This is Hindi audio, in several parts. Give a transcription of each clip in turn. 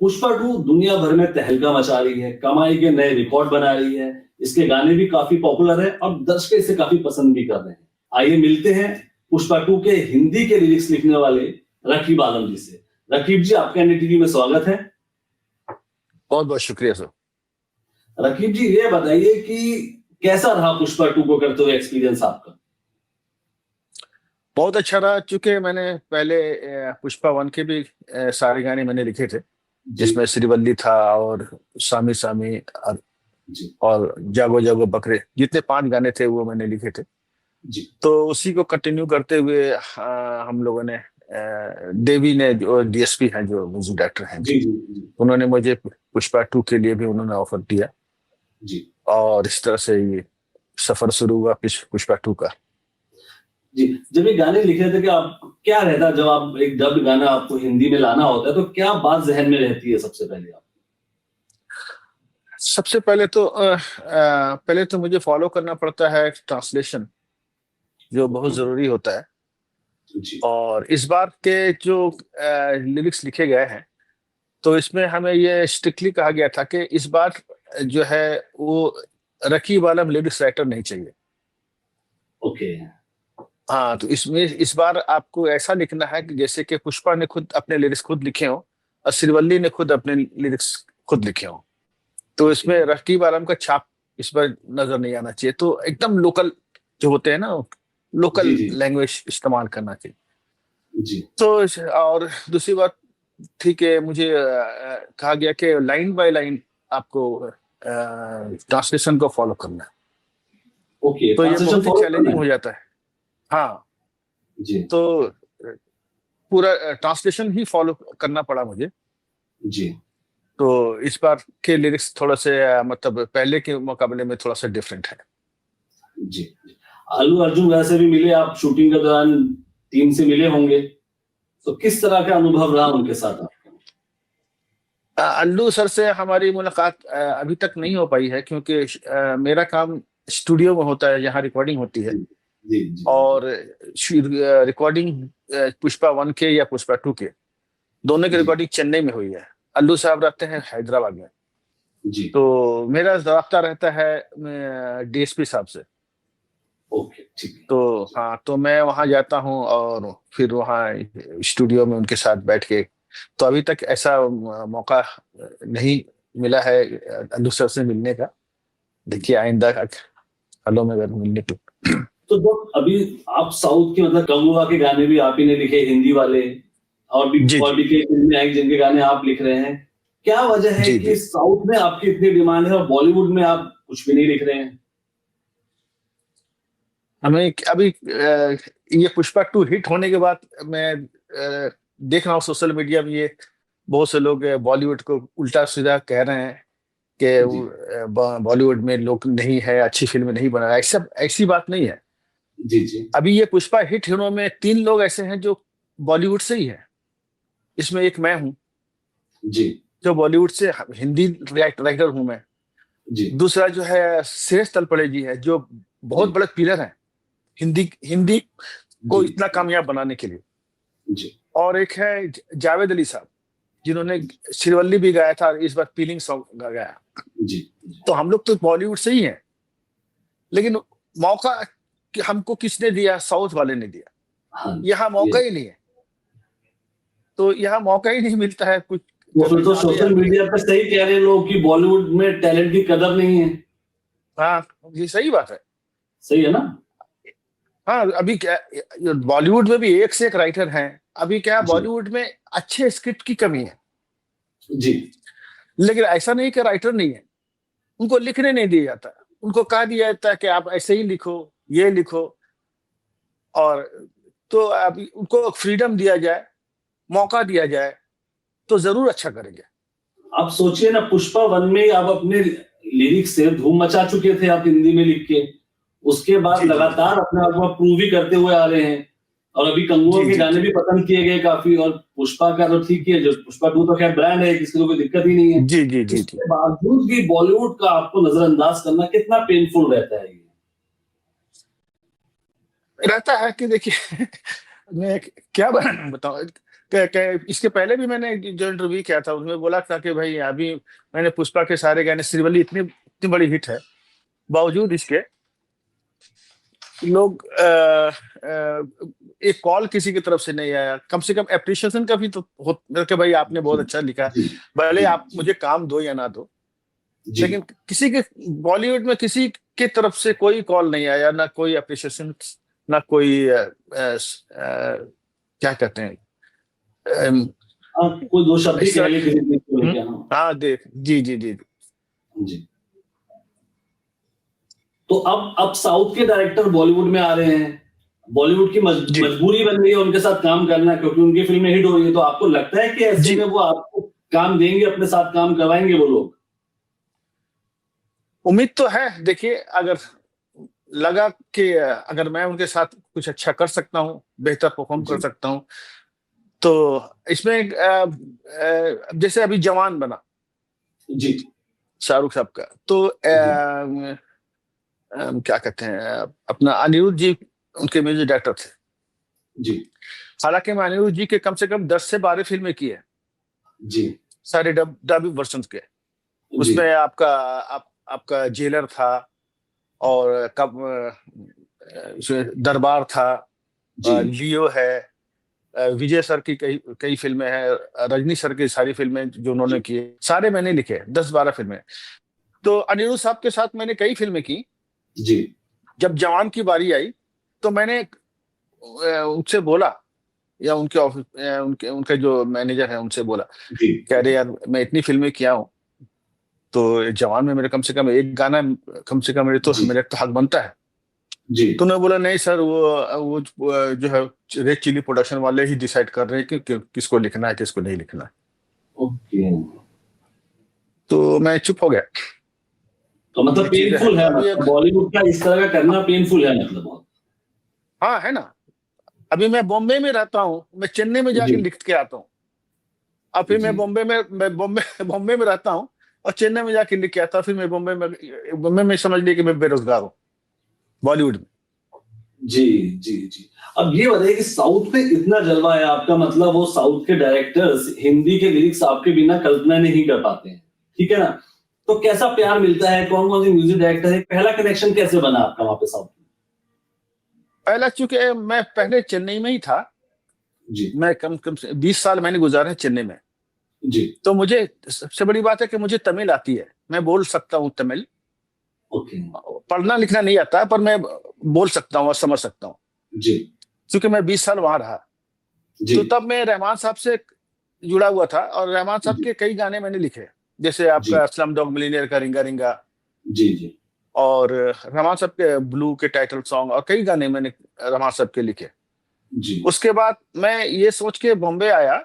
पुष्पा 2 दुनिया भर में तहलका मचा रही है, कमाई के नए रिकॉर्ड बना रही है, इसके गाने भी काफी पॉपुलर है और दर्शक इसे काफी पसंद भी कर रहे हैं। आइए मिलते हैं पुष्पा 2 के हिंदी के लिरिक्स लिखने वाले रकीब आलम जी से। रकीब जी, आपका एनडीटीवी में स्वागत है। बहुत बहुत शुक्रिया सर। रकीब जी, ये बताइए कि कैसा रहा पुष्पा 2 को करते हुए एक्सपीरियंस आपका? बहुत अच्छा रहा, चूंकि मैंने पहले पुष्पा 1 के भी सारे गाने मैंने लिखे थे, जिसमें श्रीवल्ली था और सामी सामी और जागो जागो बकरे, जितने 5 गाने थे वो मैंने लिखे थे जी। तो उसी को कंटिन्यू करते हुए हम लोगों ने देवी ने जो डीएसपी हैं, जो म्यूजिक डायरेक्टर हैं जी, जी, जी। उन्होंने मुझे पुष्पा 2 के लिए भी उन्होंने ऑफर दिया जी। और इस तरह से ये सफर शुरू हुआ पुष्पा 2 का। जी, जब ये गाने लिख रहे थे कि आप क्या रहता जब आप एक डब्ड गाना आपको हिंदी में लाना होता है, तो क्या बात जहन में रहती है सबसे पहले आप? सबसे पहले तो मुझे फॉलो करना पड़ता है ट्रांसलेशन, जो बहुत जरूरी होता है। जी। और इस बार के जो लिरिक्स लिखे गए हैं, तो इसमें हमें ये स्ट्रिक्टली कहा गया था कि इस बार जो है वो रकीब आलम लिरिक्स राइटर नहीं चाहिए। ओके। हाँ, तो इसमें इस बार आपको ऐसा लिखना है कि जैसे कि पुष्पा ने खुद अपने लिरिक्स खुद लिखे हो और श्रीवल्ली ने खुद अपने लिरिक्स खुद लिखे हो। तो इसमें रकीब आलम का छाप इस पर नजर नहीं आना चाहिए। तो एकदम लोकल जो होते हैं ना, लोकल लैंग्वेज इस्तेमाल करना चाहिए जी। तो और दूसरी बात ठीक है, मुझे कहा गया कि लाइन बाय लाइन आपको ट्रांसलेशन को फॉलो करना है। ओके, तो ये बहुत ही चैलेंजिंग हो जाता है। हाँ जी। तो पूरा ट्रांसलेशन ही फॉलो करना पड़ा मुझे जी। तो इस बार के लिरिक्स थोड़ा से मतलब पहले के मुकाबले में थोड़ा सा डिफरेंट है। जी। अल्लू अर्जुन वैसे भी मिले, आप शूटिंग के दौरान टीम से मिले होंगे, तो किस तरह का अनुभव रहा उनके साथ? अल्लू सर से हमारी मुलाकात अभी तक नहीं हो पाई है, क्योंकि मेरा काम स्टूडियो में होता है, यहाँ रिकॉर्डिंग होती है। जी। और रिकॉर्डिंग पुष्पा 1 के या पुष्पा 2 के दोनों की रिकॉर्डिंग चेन्नई में हुई है। अल्लू साहब रहते हैं हैदराबाद में। जी। तो मेरा राब्ता रहता है डीएसपी साहब से। ओके, ठीक है। तो हाँ, तो मैं वहां जाता हूँ और फिर वहाँ स्टूडियो में उनके साथ बैठ के, तो अभी तक ऐसा मौका नहीं मिला है अल्लू सर से मिलने का। देखिए आइंदा हालों में अगर मिलने को। तो जब अभी आप साउथ के मतलब कंगुआ के गाने भी आप ही ने लिखे, हिंदी वाले, और भी कई फिल्में आई जिनके गाने आप लिख रहे हैं, क्या वजह है कि साउथ में आपकी इतनी डिमांड है और बॉलीवुड में आप कुछ भी नहीं लिख रहे हैं? हमें अभी ये पुष्पा 2 हिट होने के बाद मैं देख रहा हूँ सोशल मीडिया में, ये बहुत से लोग बॉलीवुड को उल्टा सीधा कह रहे हैं कि बॉलीवुड में लोग नहीं है, अच्छी फिल्म नहीं बना रहा है। ऐसी बात नहीं है। जी। अभी ये पुष्पा हिट होने में 3 लोग ऐसे हैं जो बॉलीवुड से ही है। इसमें एक मैं हूँ जी, जो बॉलीवुड से हिंदी राइटर हूँ मैं। जी। दूसरा जो है सुरेश तलपड़े जी है, जो बहुत बड़े पिलर हैं हिंदी को इतना कामयाब बनाने के लिए। जी। और एक है जावेद अली साहब, जिन्होंने श्रीवल्ली भी गाया था, इस बार पीलिंग सॉन्ग गाया। जी। तो हम लोग तो बॉलीवुड से ही हैं, लेकिन मौका हमको किसने दिया? साउथ वाले ने दिया। यहाँ मौका ही नहीं है, तो यहाँ मौका ही नहीं मिलता है कुछ। वो फिर तो सोशल मीडिया पे सही कह रहे हैं लोग कि बॉलीवुड में टैलेंट की कदर नहीं है। हाँ, ये सही बात है। सही है ना? हाँ, अभी क्या बॉलीवुड में भी एक से एक राइटर हैं। अभी क्या बॉलीवुड में अच्छे स्क्रिप्ट की कमी है जी, लेकिन ऐसा नहीं कि राइटर नहीं है, उनको लिखने नहीं दिया जाता। उनको कहा दिया जाता है कि आप ऐसे ही लिखो, ये लिखो, और तो अभी उनको फ्रीडम दिया जाए, मौका दिया जाए, तो जरूर अच्छा करेंगे। आप सोचिए ना, पुष्पा 1 में आप अपने लिरिक्स से धूम मचा चुके थे आप हिंदी में लिख के, उसके बाद लगातार अपने आप को प्रूव ही करते हुए आ रहे हैं, और अभी कंगुआ के गाने भी पसंद किए गए काफी, और पुष्पा का तो ठीक है, जो पुष्पा 2 तो खैर ब्रांड है, किसी को कोई दिक्कत ही नहीं है। जी। इसके बावजूद भी बॉलीवुड का आपको नजरअंदाज करना कितना पेनफुल रहता है? रहता है कि देखिए मैं क्या बताऊं, इसके पहले भी मैंने जो इंटरव्यू किया था उसमें बोला था कि भाई अभी मैंने पुष्पा के सारे गाने, श्रीवल्ली इतनी इतनी बड़ी हिट है, बावजूद इसके लोग एक कॉल किसी की तरफ से नहीं आया, कम से कम एप्रिशिएशन का भी तो हो कि भाई आपने बहुत अच्छा लिखा, जी, भले जी, आप मुझे काम दो या ना दो, जी, लेकिन किसी के बॉलीवुड में किसी के तरफ से कोई कॉल नहीं आया, ना कोई अप्रिशिएशन, ना कोई क्या कहते हैं, हाँ, कोई दो शब्द ही इस कह तरह ले किसी चीज को लेके। हाँ हाँ देख जी जी जी जी। तो अब साउथ के डायरेक्टर बॉलीवुड में आ रहे हैं, बॉलीवुड की जी मजबूरी बन गई है उनके साथ काम करना, क्योंकि उनकी फिल्में हिट हो रही है। तो आपको लगता है कि ऐसे जी में वो आपको काम देंगे, अपने साथ काम करवाएंगे वो लोग? उम्मीद तो है। देखिए, अगर लगा कि अगर मैं उनके साथ कुछ अच्छा कर सकता हूँ, बेहतर परफॉर्म कर जी, सकता हूँ, तो इसमें जैसे अभी जवान बना जी, शाहरुख साहब का, तो जी, क्या कहते हैं, अपना अनिरुद्ध जी उनके म्यूजिक डायरेक्टर थे। जी, हालांकि मैं अनिरुद्ध जी के कम से कम 10 से 12 फिल्में की है, जी, सारे डबिंग वर्जन के। जी, उसमें आपका जेलर था, और उसमें दरबार था, जी, लियो है, विजय सर की कई कई फिल्में हैं, रजनी सर की सारी फिल्में जो उन्होंने जी, की, सारे मैंने लिखे, 10-12 फिल्में। तो अनिरुद्ध साहब के साथ मैंने कई फिल्में की। जी, जब जवान की बारी आई तो मैंने उनसे बोला, या उनके ऑफिस उनके जो मैनेजर है उनसे बोला, जी, कह रहे यार मैं इतनी फिल्में किया हूँ, तो जवान में मेरे कम से कम एक गाना, कम से कम मेरे तो हक बनता है। जी, तो उन्होंने बोला नहीं सर, वो जो है रेड चिली प्रोडक्शन वाले ही डिसाइड कर रहे हैं कि किसको लिखना है, किसको नहीं लिखना है। ओके। तो मैं चुप हो गया। तो मतलब ये चीजें हैं, पेनफुल तो है, अभी अब मतलब बॉलीवुड का इस तरह का करना पेनफुल है, मतलब बहुत। हाँ है ना। अभी मैं बॉम्बे में रहता हूँ, मैं चेन्नई में जी, जाके लिख के आता हूँ। अब फिर जी, मैं बॉम्बे में रहता हूँ और चेन्नई में जाके लिख के आता, फिर मैं बॉम्बे में समझ लीजिए कि मैं बेरोजगार हूँ बॉलीवुड में। जी, जी, जी। अब ये बताइए कि साउथ में इतना जलवा है आपका, मतलब वो साउथ के डायरेक्टर्स हिंदी के लिरिक्स आपके बिना कल्पना नहीं कर पाते हैं, ठीक है ना? तो कैसा प्यार मिलता है, कौन कौन से म्यूजिक डायरेक्टर है, पहला कनेक्शन कैसे बना आपका वहां पे साउथ में? पहला, चूंकि मैं पहले चेन्नई में ही था, जी, मैं कम कम से 20 साल मैंने गुजारे हैं चेन्नई में। जी, तो मुझे सबसे बड़ी बात है कि मुझे तमिल आती है, मैं बोल सकता हूँ तमिल। ओके, पढ़ना लिखना नहीं आता, पर मैं बोल सकता हूँ और समझ सकता हूँ, जी, क्योंकि मैं 20 साल वहां रहा। जी, तो तब मैं रहमान साहब से जुड़ा हुआ था, और रहमान साहब जी, के कई गाने मैंने लिखे, जैसे जी, आपका स्लम डॉग मिलियनेयर का रिंगा रिंगा, जी, जी, और रहमान साहब के ब्लू के टाइटल सॉन्ग, और कई गाने मैंने रहमान साहब के लिखे। जी, उसके बाद मैं ये सोच के बॉम्बे आया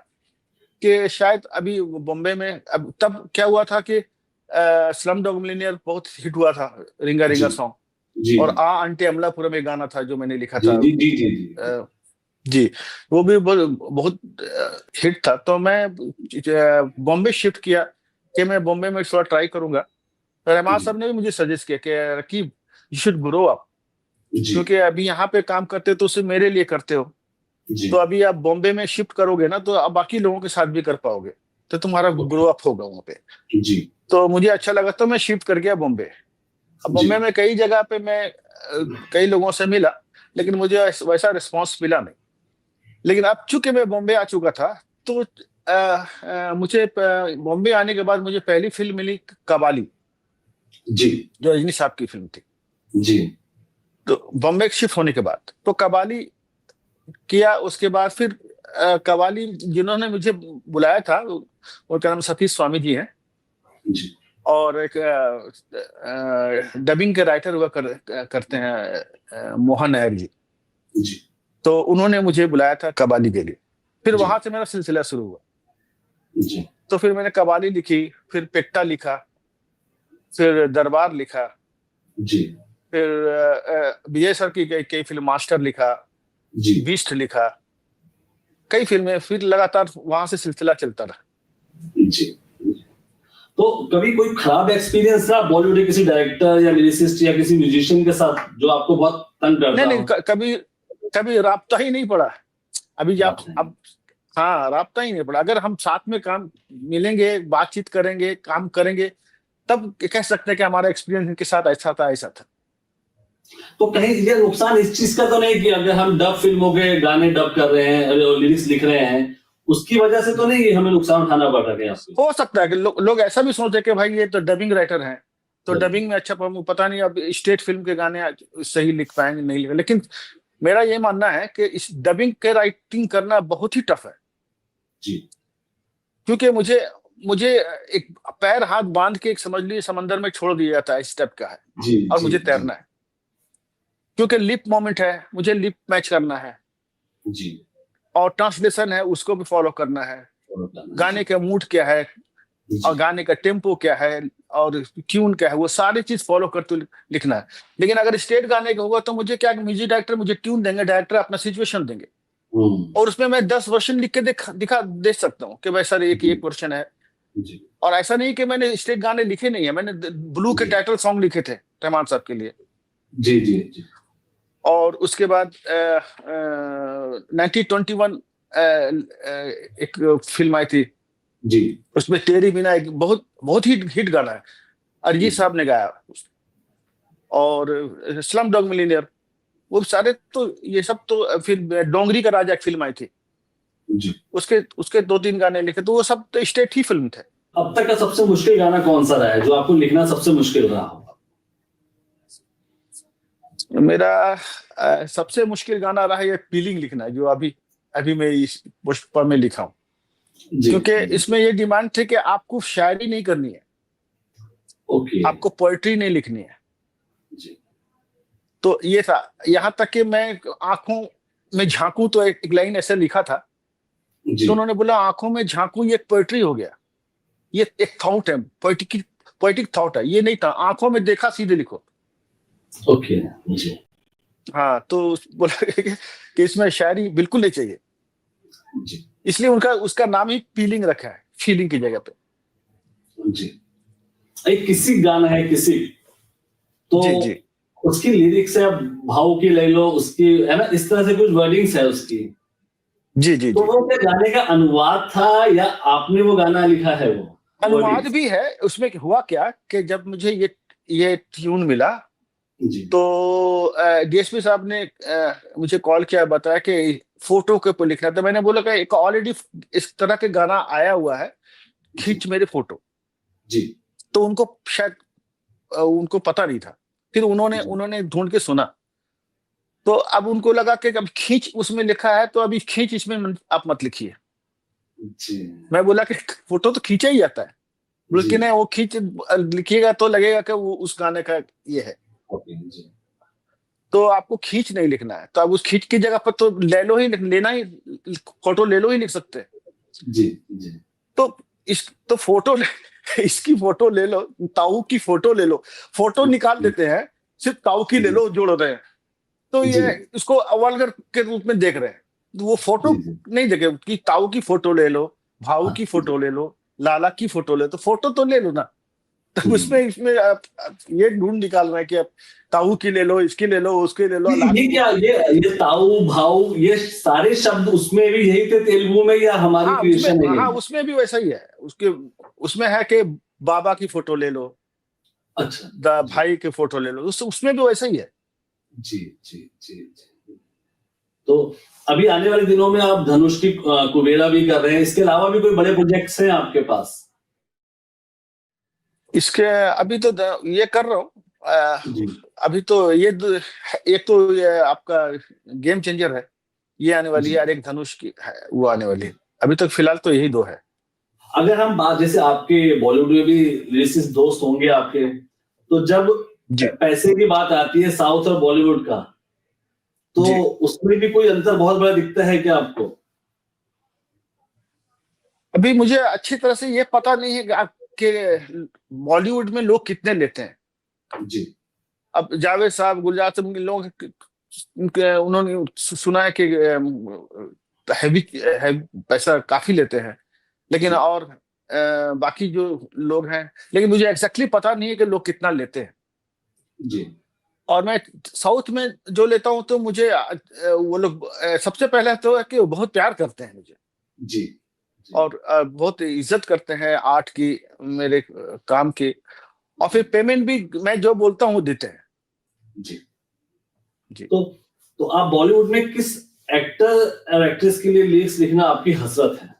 कि शायद अभी बॉम्बे में, अब तब क्या हुआ था कि स्लम डॉग मिलियनेयर बहुत हिट हुआ था, रिंगा जी, रिंगा सॉन्ग, जी, और आ आंटी अमलापुरम एक गाना था जो मैंने लिखा जी, था। जी, जी, जी, जी, अ, जी, वो भी बहुत हिट था। तो मैं बॉम्बे शिफ्ट किया कि मैं बॉम्बे में थोड़ा ट्राई करूंगा। तो रहमान जी, साहब ने भी मुझे सजेस्ट किया कि Raqib, you should grow up, जी, क्योंकि अभी यहाँ पे काम करते हो तो सिर्फ मेरे लिए करते हो, जी, तो अभी आप बॉम्बे में शिफ्ट करोगे ना, तो आप बाकी लोगों के साथ भी कर पाओगे, तो तुम्हारा ग्रो अप होगा वहाँ पे। जी, तो मुझे अच्छा लगा, तो मैं शिफ्ट कर गया बॉम्बे। अब जी, बॉम्बे में कई जगह पे मैं कई लोगों से मिला, लेकिन मुझे वैसा रिस्पॉन्स मिला नहीं। लेकिन अब चूंकि मैं बॉम्बे आ चुका था, तो मुझे बॉम्बे आने के बाद मुझे पहली फिल्म मिली कबाली, जी, जो रजनी साहब की फिल्म थी। जी, तो बॉम्बे शिफ्ट होने के बाद तो कबाली किया। उसके बाद फिर कवाली जिन्होंने मुझे बुलाया था, उनका नाम सतीश स्वामी जी हैं, जी, और एक डबिंग के राइटर हुआ करते हैं, मोहन नायर जी। जी, तो उन्होंने मुझे बुलाया था कवाली के लिए, फिर जी, वहां से मेरा सिलसिला शुरू हुआ। जी, तो फिर मैंने कवाली लिखी, फिर पेट्टा लिखा, फिर दरबार लिखा, जी, फिर विजय सर की कई फिल्म, मास्टर लिखा, जी, बीस्ट लिखा, कई फिल्में, फिर लगातार वहां से सिलसिला चलता रहा। जी। तो कभी कोई खराब एक्सपीरियंस रहा बॉलीवुड के किसी डायरेक्टर या लिरिसिस्ट या किसी म्यूजिशियन के साथ जो आपको बहुत तंग नहीं करता नहीं, हो? कभी कभी राब्ता ही नहीं पड़ा। अभी जब बात नहीं। अब हाँ, राब्ता ही नहीं पड़ा। अगर हम साथ में काम मिलेंगे, बातचीत करेंगे, काम करेंगे, तब कह सकते हैं कि हमारा एक्सपीरियंस इनके साथ ऐसा था, ऐसा था। तो कहीं ये नुकसान इस चीज का तो नहीं कि अगर हम डब फिल्मों के गाने डब कर रहे हैं और लिरिक्स लिख रहे हैं, उसकी वजह से तो नहीं कि हमें नुकसान उठाना पड़ रहा है आपसे? हो सकता है कि लोग ऐसा भी सोचे कि भाई ये तो डबिंग राइटर हैं, तो बिल्कुल। डबिंग में अच्छा पता नहीं अब स्टेट फिल्म के गाने सही लिख पाएंगे नहीं लिख, लेकिन मेरा ये मानना है कि इस डबिंग के राइटिंग करना बहुत ही टफ है। जी क्योंकि मुझे मुझे एक पैर हाथ बांध के एक समझ लीजिए समंदर में छोड़ दिया जाता है, इस टाइप का है, जी और जी मुझे जी तैरना है। क्योंकि लिप मोमेंट है, मुझे लिप मैच करना है, जी और ट्रांसलेशन है, उसको भी फॉलो करना है। गाने जी का मूड क्या है, और जी गाने का टेम्पो क्या है, और ट्यून क्या है, वो सारी चीज फॉलो करते लिखना है। लेकिन अगर स्टेट गाने का होगा तो मुझे क्या, म्यूजिक डायरेक्टर मुझे ट्यून देंगे, डायरेक्टर अपना सिचुएशन देंगे, और उसमें मैं 10 वर्जन लिख के दिखा दे सकता हूँ कि भाई सर एक जी एक वर्जन है। जी और ऐसा नहीं कि मैंने स्टेट गाने लिखे नहीं है, मैंने ब्लू के जी टाइटल सॉन्ग लिखे थे रहमान साहब के लिए। जी जी जी और उसके बाद 1921 एक फिल्म आई थी, जी उसमें तेरी बिना एक बहुत बहुत ही हिट गाना है, अरिजीत साहब ने गाया। और स्लम डॉग मिलियनेयर, वो सारे तो, ये सब तो फिर डोंगरी का राजा एक फिल्म आई थी, जी। उसके उसके 2-3 गाने लिखे, तो वो सब तो स्टेट ही फिल्म थे। अब तक का सबसे मुश्किल गाना कौन सा रहा है जो आपको लिखना सबसे मुश्किल रहा होगा? मेरा सबसे मुश्किल गाना रहा ये फीलिंग लिखना, जो अभी अभी मैं इस पुष्पा में लिखा हूँ। जी क्योंकि जी इसमें ये डिमांड थी कि आपको शायरी नहीं करनी है, ओके आपको पोएट्री नहीं लिखनी है। जी तो ये था, यहाँ तक कि मैं आंखों में झांकूं, तो एक लाइन ऐसे लिखा था, जी तो उन्होंने बोला आंखों में झांकूं ये एक पोएट्री हो गया, ये एक थॉट है, पोएटिक थॉट है, ये नहीं था आंखों में देखा सीधे लिखो। ओके जी हाँ, तो बोला कि इसमें शायरी बिल्कुल नहीं चाहिए, जी इसलिए उनका उसका नाम ही फीलिंग रखा है, फीलिंग की जगह पे। जी। एक किसी गाना है किसी, तो जी जी उसकी लिरिक्स है, आप भाव की ले लो उसकी, है ना, इस तरह से कुछ वर्डिंग्स है उसकी। जी जी तो जी। वो क्या गाने का अनुवाद था या आपने वो गाना लिखा है वो अनुवाद वर्डिंग्स? भी है उसमें। हुआ क्या कि जब मुझे ये ट्यून मिला, जी तो डीएसपी साहब ने मुझे कॉल किया, बताया कि फोटो के ऊपर लिखना था। मैंने बोला कि एक ऑलरेडी इस तरह के गाना आया हुआ है, जी खींच मेरे फोटो। जी तो उनको शायद उनको पता नहीं था। फिर उन्होंने जी उन्होंने ढूंढ के सुना, तो अब उनको लगा कि अब खींच उसमें लिखा है, तो अभी खींच इसमें आप मत लिखिए। जी मैं बोला कि फोटो तो खींचा ही जाता है, जी लेकिन वो खींच लिखिएगा तो लगेगा कि वो उस गाने का ये है। ओके जी तो आपको खींच नहीं लिखना है, तो अब उस खींच की जगह पर तो ले लो ही, लेना ही, फोटो ले लो ही लिख सकते हैं। जी जी तो इस तो इसकी फोटो ले लो, ताऊ की फोटो ले लो, फोटो निकाल देते हैं, सिर्फ ताऊ की ले जी लो जोड़ रहे हैं। तो जी ये इसको अवलगर के रूप में देख रहे हैं। तो वो फोटो जी जी नहीं देखे कि ताऊ की फोटो ले लो, भाऊ हाँ की जी फोटो ले लो, लाला की फोटो ले, तो फोटो तो ले लो ना। तो उसमें इसमें आप ये ढूंढ निकाल रहे हैं कि आप ताऊ की ले लो, इसकी ले लो, उसकी ले लो, लाल ये क्या, ये ताऊ भाऊ ये सारे शब्द उसमें भी यही थे तेलुगु में, या हमारी हाँ उसमें, क्रिएशन है ये? हाँ उसमें भी वैसा ही है। उसके उसमें है कि बाबा की फोटो ले लो, अच्छा जी भाई की फोटो ले लो, उसमें भी वैसा ही है। जी जी जी जी। तो अभी आने वाले दिनों में आप धनुष की कुबेरा भी कर रहे हैं, इसके अलावा भी कोई बड़े प्रोजेक्ट्स हैं आपके पास? इसके अभी तो ये कर रहा हूँ। जी अभी तो एक तो ये आपका गेम चेंजर है, ये आने वाली है, जी और एक धनुष की है, वो आने वाली है। अभी तक फिलहाल तो यही 2 है। अगर हम बात, जैसे आपके बॉलीवुड में भी लिरिसिस्ट दोस्त होंगे आपके, तो जब जी पैसे की बात आती है साउथ और बॉलीवुड का, तो जी। उसमें भी कोई अंतर बहुत बड़ा दिखता है क्या आपको? अभी मुझे अच्छी तरह से ये पता नहीं है कि बॉलीवुड में लोग कितने लेते हैं। जी अब जावेद साहब, गुलजार साहब के लोग उन्होंने सुना है कि हैवी पैसा काफी लेते हैं, लेकिन जी और बाकी जो लोग हैं, लेकिन मुझे एग्जैक्टली पता नहीं है कि लोग कितना लेते हैं। जी और मैं साउथ में जो लेता हूं, तो मुझे वो लोग सबसे पहले तो है कि वो बहुत प्यार करते हैं मुझे। जी, जी। और बहुत इज्जत करते हैं आर्ट की, मेरे काम की, और फिर पेमेंट भी मैं जो बोलता हूँ देते हैं। जी। जी। तो आप बॉलीवुड में किस एक्टर और एक्ट्रेस के लिए लिरिक्स लिखना आपकी हसरत है?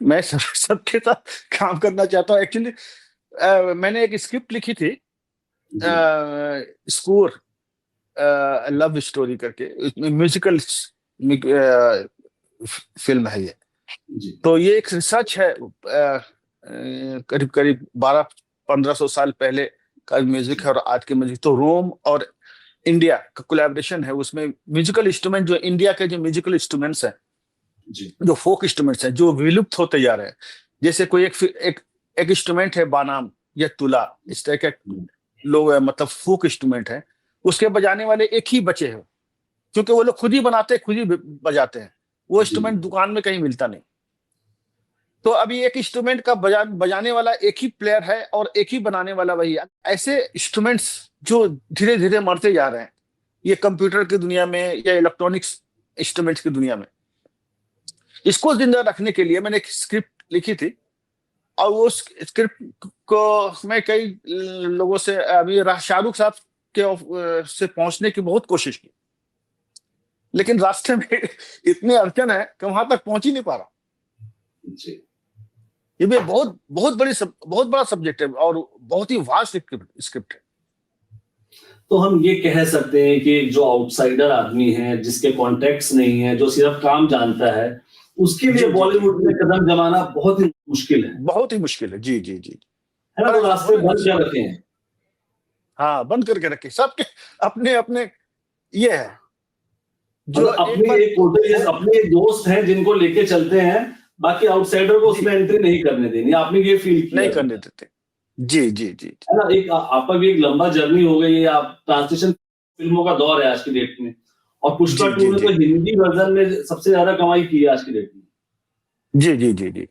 मैं सबके साथ काम करना चाहता हूँ एक्चुअली। मैंने एक स्क्रिप्ट लिखी थी, जी, स्कोर लव स्टोरी करके, इसमें म्यूजिकल फिल्म है ये। जी, तो ये एक रिसर्च है, करीब करीब 1200-1500 साल पहले का म्यूजिक जी, है और आज के म्यूजिक। तो रोम और इंडिया का कोलैबोरेशन है, उसमें म्यूजिकल इंस्ट्रूमेंट, जो इंडिया के जो म्यूजिकल इंस्ट्रूमेंट्स हैं, जी, जो फोक इंस्ट्रूमेंट्स हैं, जो विलुप्त होते जा रहे हैं, जैसे कोई एक इंस्ट्रूमेंट है बानाम या तुला, इस तरह के लोग मतलब फोक इंस्ट्रूमेंट है, उसके बजाने वाले एक ही बचे हैं, क्योंकि वो लोग खुद ही बनाते हैं, खुद ही बजाते हैं, वो जी, इंस्ट्रूमेंट दुकान में कहीं मिलता नहीं। तो अभी एक इंस्ट्रूमेंट का बजाने वाला एक ही प्लेयर है और एक ही बनाने वाला वही है। ऐसे इंस्ट्रूमेंट्स जो धीरे धीरे मरते जा रहे हैं, ये कंप्यूटर की दुनिया में या इलेक्ट्रॉनिक्स इंस्ट्रूमेंट्स की दुनिया में, इसको जिंदा रखने के लिए मैंने एक स्क्रिप्ट लिखी थी। और वो स्क्रिप्ट को मैं कई लोगों से, अभी शाहरुख साहब के से पहुंचने की बहुत कोशिश की, लेकिन रास्ते में इतनी अड़चन है कि वहां तक पहुंच ही नहीं पा रहा। जी। ये भी बहुत बड़ा सब्जेक्ट है और बहुत ही वास्ट स्क्रिप्ट है। तो हम ये कह सकते हैं कि जो आउटसाइडर आदमी है, जिसके कॉन्टेक्ट्स नहीं है, जो सिर्फ काम जानता है, उसके लिए बॉलीवुड में कदम जमाना बहुत ही मुश्किल है। बहुत ही मुश्किल है। जी जी जी। है ना? वो रास्ते बंद कर रखे हैं। हाँ, बंद करके रखे सबके अपने अपने। ये है जो मतलब अपने दोस्त हैं जिनको लेके चलते हैं, बाकी आउटसाइडर को उसमें एंट्री नहीं करने देनी। आपने ये फील किया? नहीं करने देते। जी जी जी। है ना? एक आपका भी एक लंबा जर्नी हो गई है। आप ट्रांसलेशन फिल्मों का दौर है आज की डेट में, और पुष्पा 2 ने तो हिंदी वर्जन में सबसे ज्यादा कमाई की है आज की डेट में। जी जी जी जी।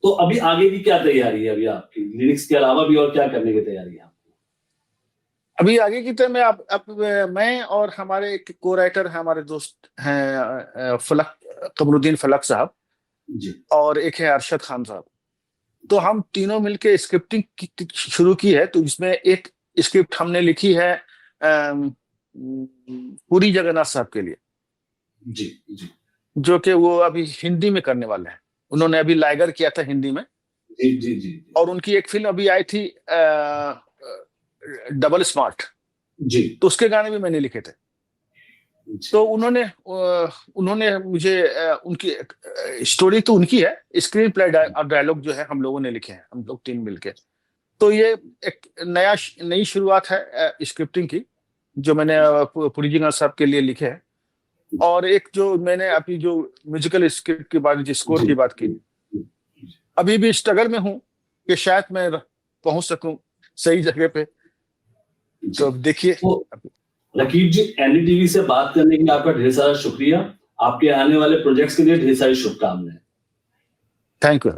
तो अभी आगे की क्या तैयारी है? अभी आपकी लिरिक्स के अलावा भी और क्या करने की तैयारी है आपकी? अभी आगे की तरह मैं और हमारे एक को राइटर है, हमारे दोस्त हैं फलक, कमरुद्दीन फलक साहब, जी, और एक है अरशद खान साहब। तो हम तीनों मिलके स्क्रिप्टिंग शुरू की है। तो इसमें एक स्क्रिप्ट हमने लिखी है पुरी जगन्नाथ साहब के लिए, जी, जी, जो कि वो अभी हिंदी में करने वाले हैं। उन्होंने अभी लाइगर किया था हिंदी में, जी, जी, जी, और उनकी एक फिल्म अभी आई थी डबल स्मार्ट, जी, तो उसके गाने भी मैंने लिखे थे। तो उन्होंने मुझे उनकी स्टोरी तो उनकी है, स्क्रीन प्ले और डायलॉग जो है हम लोगों ने लिखे हैं, हम लोग तीन मिलके। तो ये एक नई शुरुआत है स्क्रिप्टिंग की, जो मैंने पुरी जगन्नाथ साहब के लिए लिखे है। और एक जो मैंने अभी जो म्यूजिकल स्क्रिप्ट की बात, स्कोर की बात की, अभी भी स्ट्रगल में हूँ कि शायद मैं पहुंच सकूं सही जगह पे। तो देखिए। रकीब जी, एनडीटीवी से बात करने के लिए आपका ढेर सारा शुक्रिया। आपके आने वाले प्रोजेक्ट्स के लिए ढेर सारी शुभकामनाएं। Thank you.